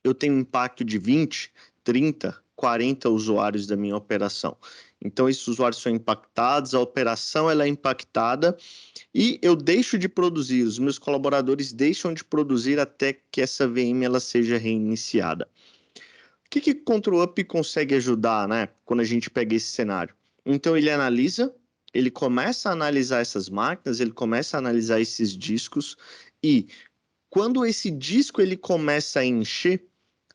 eu tenho um impacto de 20, 30, 40 usuários da minha operação. Então, esses usuários são impactados, a operação ela é impactada e eu deixo de produzir, os meus colaboradores deixam de produzir até que essa VM ela seja reiniciada. O que o ControlUp consegue ajudar, né, quando a gente pega esse cenário? Então, ele analisa, ele começa a analisar essas máquinas, ele começa a analisar esses discos e quando esse disco ele começa a encher,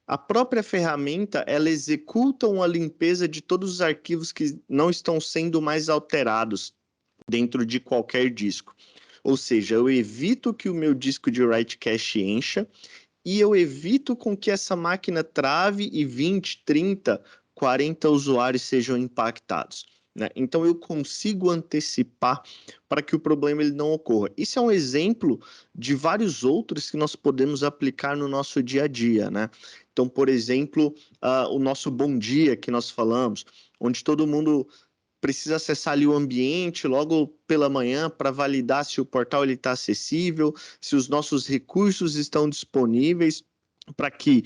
a própria ferramenta ela executa uma limpeza de todos os arquivos que não estão sendo mais alterados dentro de qualquer disco. Ou seja, eu evito que o meu disco de write cache encha e eu evito com que essa máquina trave e 20, 30, 40 usuários sejam impactados, né? Então eu consigo antecipar para que o problema ele não ocorra. Isso é um exemplo de vários outros que nós podemos aplicar no nosso dia a dia, né? Então, por exemplo, o nosso bom dia que nós falamos, onde todo mundo precisa acessar ali o ambiente logo pela manhã para validar se o portal está acessível, se os nossos recursos estão disponíveis para que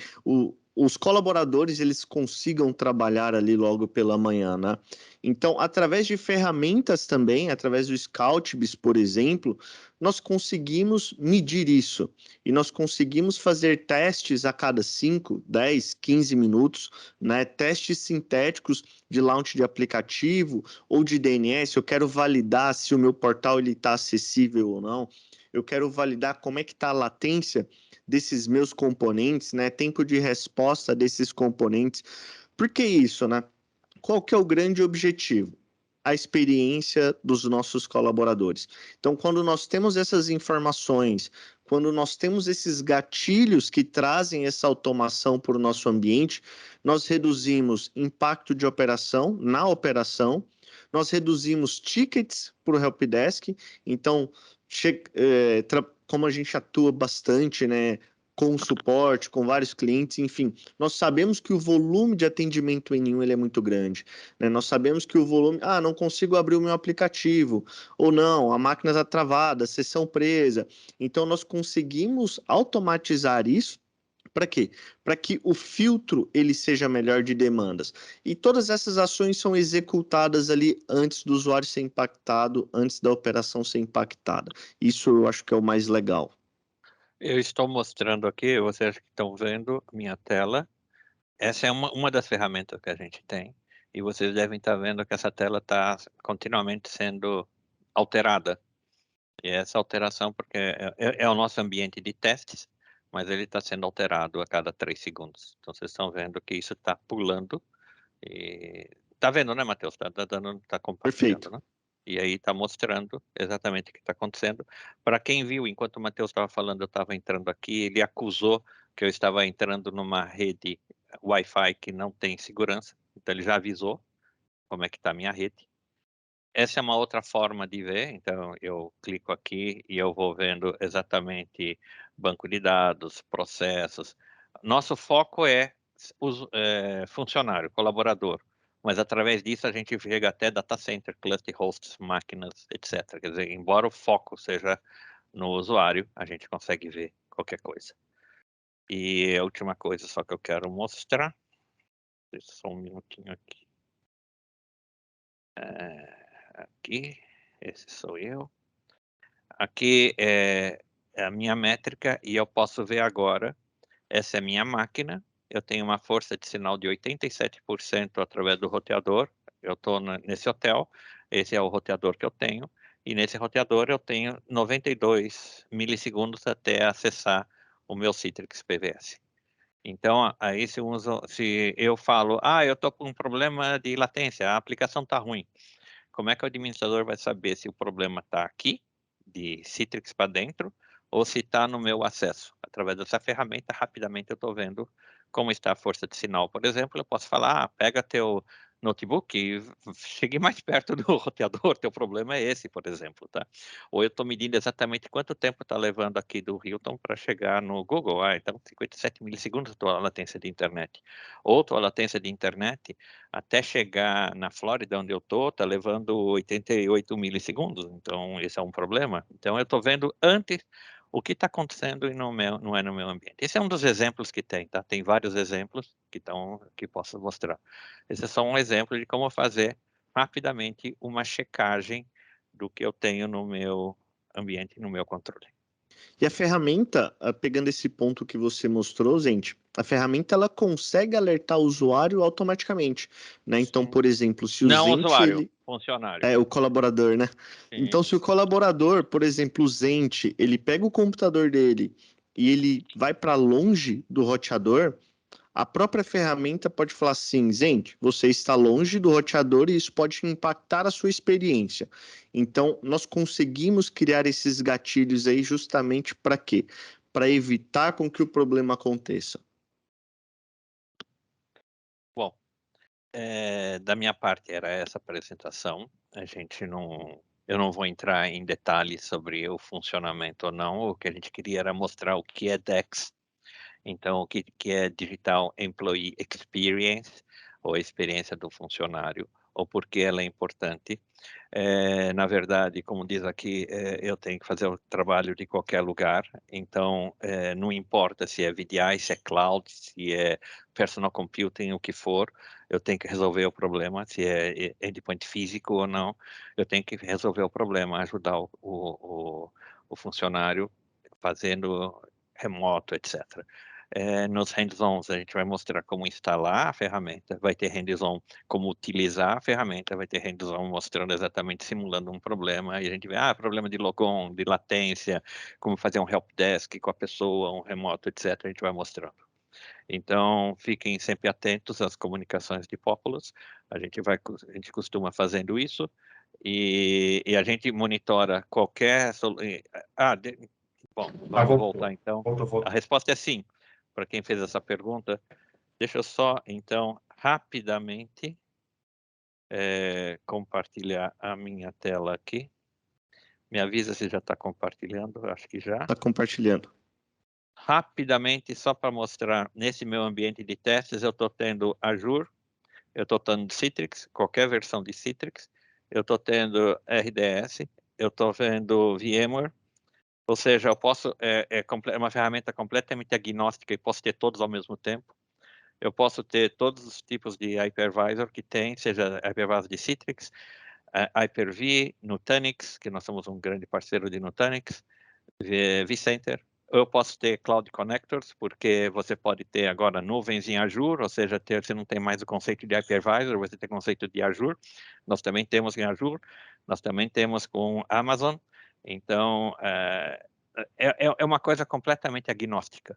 os colaboradores eles consigam trabalhar ali logo pela manhã, né? Então, através de ferramentas também, através do Scoutbis, por exemplo, nós conseguimos medir isso e nós conseguimos fazer testes a cada 5, 10, 15 minutos, né? Testes sintéticos de launch de aplicativo ou de DNS. Eu quero validar se o meu portal está acessível ou não. Eu quero validar como é que está a latência desses meus componentes, né? Tempo de resposta desses componentes. Por que isso, né? Qual que é o grande objetivo? a experiência dos nossos colaboradores. Então, quando nós temos essas informações, quando nós temos esses gatilhos que trazem essa automação para o nosso ambiente, nós reduzimos impacto de operação na operação, nós reduzimos tickets para o helpdesk. Então, como a gente atua bastante, né, com suporte, com vários clientes, enfim, nós sabemos que o volume de atendimento em um ele é muito grande, né? Nós sabemos que o volume, não consigo abrir o meu aplicativo, ou não, a máquina está travada, sessão presa. Então, nós conseguimos automatizar isso. Para quê? Para que o filtro ele seja melhor de demandas. E todas essas ações são executadas ali antes do usuário ser impactado, antes da operação ser impactada. Isso eu acho que é o mais legal. Eu estou mostrando aqui, vocês que estão vendo minha tela, essa é uma das ferramentas que a gente tem, e vocês devem estar vendo que essa tela está continuamente sendo alterada. E essa alteração, porque é o nosso ambiente de testes, mas ele está sendo alterado a cada 3 segundos. Então vocês estão vendo que isso está pulando, e está vendo, né, Matheus? Está compartilhando, Perfeito. né? E aí está mostrando exatamente o que está acontecendo. Para quem viu, enquanto o Matheus estava falando, eu estava entrando aqui, ele acusou que eu estava entrando numa rede Wi-Fi que não tem segurança, então ele já avisou como é que está a minha rede. Essa é uma outra forma de ver, então eu clico aqui e eu vou vendo exatamente banco de dados, processos. Nosso foco é funcionário, colaborador, mas através disso a gente chega até data center, cluster hosts, máquinas, etc. Quer dizer, embora o foco seja no usuário, a gente consegue ver qualquer coisa. E a última coisa só que eu quero mostrar, só um minutinho aqui. Aqui, esse sou eu. Aqui é a minha métrica e eu posso ver agora, essa é a minha máquina, eu tenho uma força de sinal de 87% através do roteador, eu estou nesse hotel, esse é o roteador que eu tenho, e nesse roteador eu tenho 92 milissegundos até acessar o meu Citrix PVS. Então, aí se eu falo, eu estou com um problema de latência, a aplicação está ruim. Como é que o administrador vai saber se o problema está aqui, de Citrix para dentro, ou se está no meu acesso? Através dessa ferramenta, rapidamente eu estou vendo como está a força de sinal. Por exemplo, eu posso falar, pega teu notebook e chegue mais perto do roteador, teu problema é esse, por exemplo, tá? Ou eu estou medindo exatamente quanto tempo está levando aqui do Hilton para chegar no Google. Então 57 milissegundos a tua latência de internet. Ou tua latência de internet até chegar na Flórida, onde eu estou, está levando 88 milissegundos, então esse é um problema. Então eu estou vendo antes o que está acontecendo e não é no meu ambiente. Esse é um dos exemplos que tem, tá? Tem vários exemplos que posso mostrar. Esse é só um exemplo de como fazer rapidamente uma checagem do que eu tenho no meu ambiente, no meu controle. E a ferramenta, pegando esse ponto que você mostrou, gente, a ferramenta ela consegue alertar o usuário automaticamente, né? Então, Sim. por exemplo, se o Não Zente, usuário, ele funcionário. é o colaborador, né? Então, se o Isso. colaborador, por exemplo, o Zente, ele pega o computador dele e ele vai para longe do roteador, a própria ferramenta pode falar assim, gente, você está longe do roteador e isso pode impactar a sua experiência. Então, nós conseguimos criar esses gatilhos aí justamente para quê? Para evitar com que o problema aconteça. Bom, da minha parte era essa apresentação. Eu não vou entrar em detalhes sobre o funcionamento ou não. O que a gente queria era mostrar o que é DEX. Então, o que é Digital Employee Experience, ou a experiência do funcionário, ou por que ela é importante. Na verdade, como diz aqui, eu tenho que fazer o trabalho de qualquer lugar, então não importa se é VDI, se é cloud, se é personal computing, o que for, eu tenho que resolver o problema, se é endpoint físico ou não, eu tenho que resolver o problema, ajudar o funcionário fazendo remoto, etc. Nos hands-ons a gente vai mostrar como instalar a ferramenta, vai ter hands-on como utilizar a ferramenta, vai ter hands-on mostrando exatamente, simulando um problema, e a gente vê, problema de logon, de latência, como fazer um help desk com a pessoa, um remoto, etc. A gente vai mostrando. Então, fiquem sempre atentos às comunicações de Populous. A gente costuma fazendo isso e a gente monitora qualquer... Bom, vamos voltar então. A resposta é sim, para quem fez essa pergunta. Deixa eu só, então, rapidamente compartilhar a minha tela aqui. Me avisa se já está compartilhando, acho que já. Está compartilhando. Rapidamente, só para mostrar, nesse meu ambiente de testes, eu estou tendo Azure, eu estou tendo Citrix, qualquer versão de Citrix, eu estou tendo RDS, eu estou vendo VMware, ou seja, eu posso, é uma ferramenta completamente agnóstica e posso ter todos ao mesmo tempo. Eu posso ter todos os tipos de hypervisor que tem, seja hypervisor de Citrix, Hyper-V, Nutanix, que nós somos um grande parceiro de Nutanix, vCenter. Eu posso ter Cloud Connectors, porque você pode ter agora nuvens em Azure, ou seja, você não tem mais o conceito de hypervisor, você tem o conceito de Azure. Nós também temos em Azure, nós também temos com Amazon. Então, é uma coisa completamente agnóstica.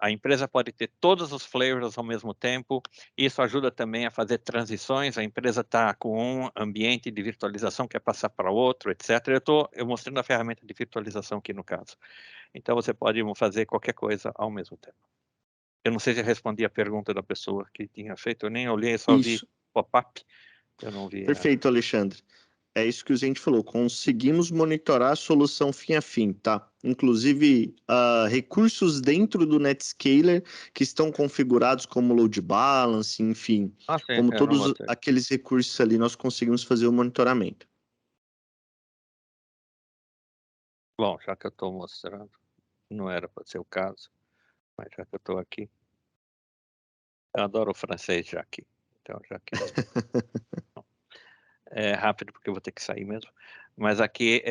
A empresa pode ter todos os flavors ao mesmo tempo, isso ajuda também a fazer transições, a empresa está com um ambiente de virtualização que quer passar para outro, etc. Eu estou mostrando a ferramenta de virtualização aqui no caso. Então você pode fazer qualquer coisa ao mesmo tempo. Eu não sei se eu respondi a pergunta da pessoa que tinha feito, eu nem olhei, só vi pop-up, eu não vi. Perfeito, Alexandre. É isso que a gente falou, conseguimos monitorar a solução fim a fim, tá? Inclusive, recursos dentro do Netscaler que estão configurados como load balance, enfim, Sim, como todos aqueles recursos ali, nós conseguimos fazer o monitoramento. Bom, já que eu estou mostrando, não era para ser o caso, mas já que eu estou aqui, eu adoro o francês já aqui, então já que... É rápido porque eu vou ter que sair mesmo, mas aqui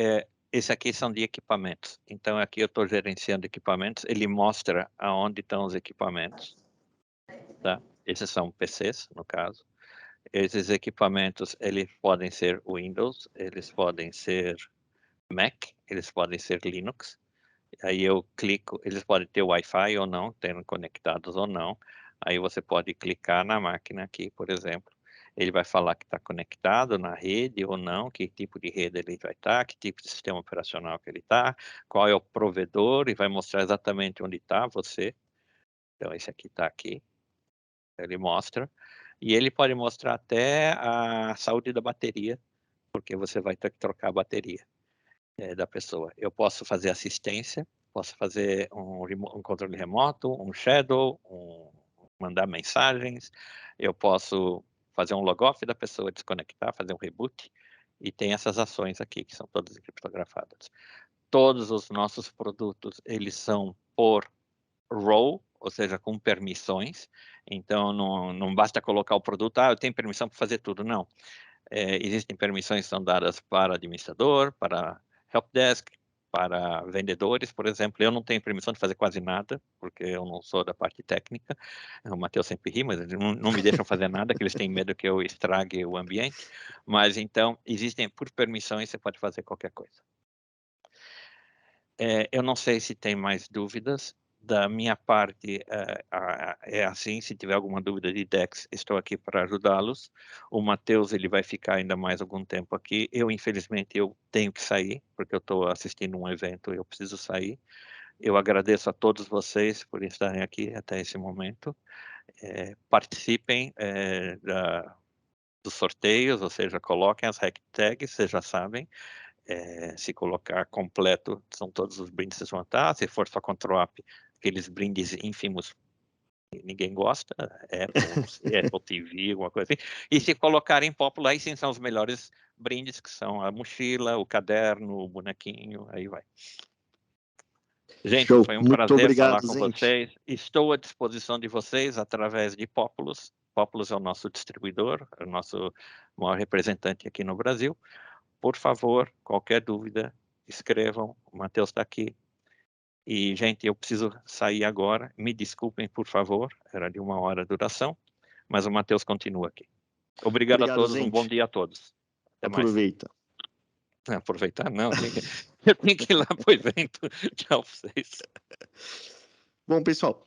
esse aqui são de equipamentos, então aqui eu estou gerenciando equipamentos, ele mostra aonde estão os equipamentos, tá? Esses são PCs, no caso. Esses equipamentos, eles podem ser Windows, eles podem ser Mac, eles podem ser Linux, aí eu clico, eles podem ter Wi-Fi ou não, tendo conectados ou não, aí você pode clicar na máquina aqui, por exemplo, ele vai falar que está conectado na rede ou não, que tipo de rede ele vai estar, que tipo de sistema operacional que ele está, qual é o provedor, e vai mostrar exatamente onde está você. Então, esse aqui está aqui, ele mostra, e ele pode mostrar até a saúde da bateria, porque você vai ter que trocar a bateria da pessoa. Eu posso fazer assistência, posso fazer um controle remoto, um shadow, mandar mensagens, eu posso fazer um logoff da pessoa, desconectar, fazer um reboot, e tem essas ações aqui, que são todas criptografadas. Todos os nossos produtos, eles são por role, ou seja, com permissões, então não basta colocar o produto, eu tenho permissão para fazer tudo, não. Existem permissões que são dadas para administrador, para helpdesk, para vendedores, por exemplo. Eu não tenho permissão de fazer quase nada, porque eu não sou da parte técnica. O Matheus sempre ri, mas eles não me deixam fazer nada, que eles têm medo que eu estrague o ambiente. Mas então, existem por permissões, você pode fazer qualquer coisa. Eu não sei se tem mais dúvidas. Da minha parte, é assim, se tiver alguma dúvida de DEX, estou aqui para ajudá-los. O Matheus, ele vai ficar ainda mais algum tempo aqui. Eu, infelizmente, eu tenho que sair, porque eu estou assistindo um evento e eu preciso sair. Eu agradeço a todos vocês por estarem aqui até esse momento. Participem dos sorteios, ou seja, coloquem as hashtags, vocês já sabem. Se colocar completo, são todos os brindes que vocês vão estar. Se for só control app, aqueles brindes ínfimos que ninguém gosta, Apple, não sei, Apple TV, alguma coisa assim. E se colocarem Popular, aí sim são os melhores brindes, que são a mochila, o caderno, o bonequinho, aí vai. Gente, Show. foi um Muito prazer obrigado, falar com gente. vocês. Estou à disposição de vocês através de Populous. Populous é o nosso distribuidor, é o nosso maior representante aqui no Brasil. Por favor, qualquer dúvida, escrevam. O Matheus está aqui. E, gente, eu preciso sair agora. Me desculpem, por favor. Era de 1 hora a duração. Mas o Matheus continua aqui. Obrigado a Obrigado, todos. Um bom gente. dia a todos. Até mais. Aproveita. Aproveitar? Não, eu tenho que ir lá para o evento. Tchau para vocês. Bom, pessoal,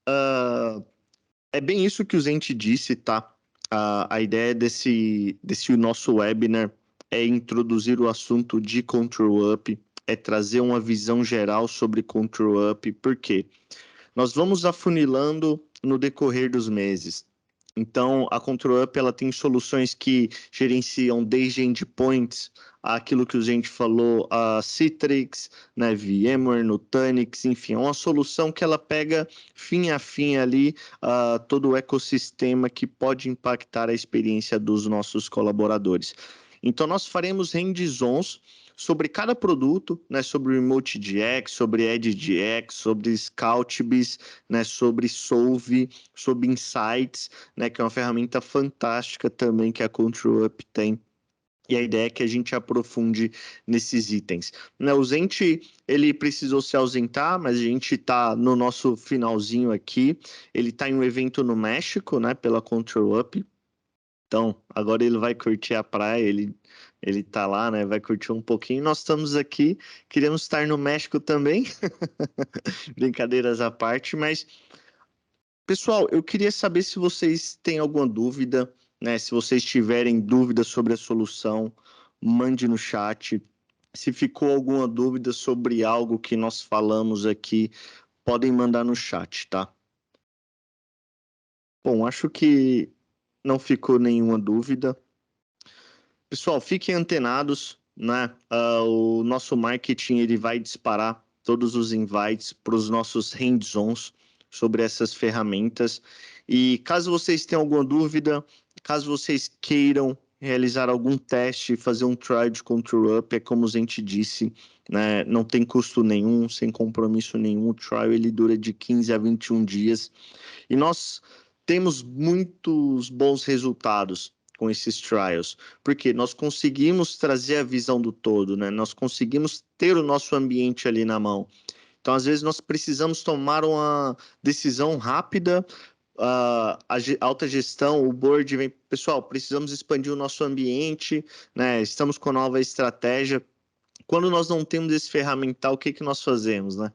É bem isso que o Zente disse, tá? A ideia desse nosso webinar é introduzir o assunto de Control Up, é trazer uma visão geral sobre Control Up, por quê? Nós vamos afunilando no decorrer dos meses. Então, a Control Up ela tem soluções que gerenciam desde endpoints, aquilo que a gente falou, a Citrix, né, VMware, Nutanix, enfim, é uma solução que ela pega fim a fim ali todo o ecossistema que pode impactar a experiência dos nossos colaboradores. Então, nós faremos hands-ons sobre cada produto, né, sobre o RemoteDX, sobre EdgeDX, sobre ScoutBiz, né, sobre Solve, sobre Insights, né, que é uma ferramenta fantástica também que a Control Up tem. E a ideia é que a gente aprofunde nesses itens. Né, o Zente, ele precisou se ausentar, mas a gente está no nosso finalzinho aqui. Ele está em um evento no México, né, pela Control Up. Então, agora ele vai curtir a praia, ele tá lá, né? Vai curtir um pouquinho. Nós estamos aqui, queremos estar no México também. Brincadeiras à parte, mas pessoal, eu queria saber se vocês têm alguma dúvida, né? Se vocês tiverem dúvidas sobre a solução, mande no chat. Se ficou alguma dúvida sobre algo que nós falamos aqui, podem mandar no chat, tá? Bom, acho que não ficou nenhuma dúvida. Pessoal, fiquem antenados, né? O nosso marketing ele vai disparar todos os invites para os nossos hands-ons sobre essas ferramentas. E caso vocês tenham alguma dúvida, caso vocês queiram realizar algum teste, fazer um trial de Control Up, é como a gente disse, né? Não tem custo nenhum, sem compromisso nenhum. O trial ele dura de 15 a 21 dias. E nós temos muitos bons resultados com esses trials, porque nós conseguimos trazer a visão do todo, né? Nós conseguimos ter o nosso ambiente ali na mão. Então, às vezes, nós precisamos tomar uma decisão rápida. A alta gestão, o board vem, pessoal, precisamos expandir o nosso ambiente, né? Estamos com nova estratégia. Quando nós não temos esse ferramental, o que que nós fazemos, né?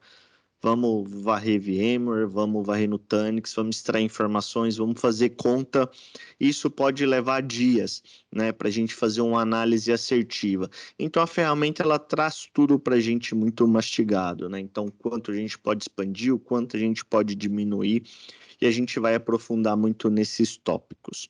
Vamos varrer VMware, vamos varrer Nutanix, vamos extrair informações, vamos fazer conta. Isso pode levar dias, né, para a gente fazer uma análise assertiva. Então, a ferramenta ela traz tudo para a gente muito mastigado, né? Então, quanto a gente pode expandir, o quanto a gente pode diminuir, e a gente vai aprofundar muito nesses tópicos.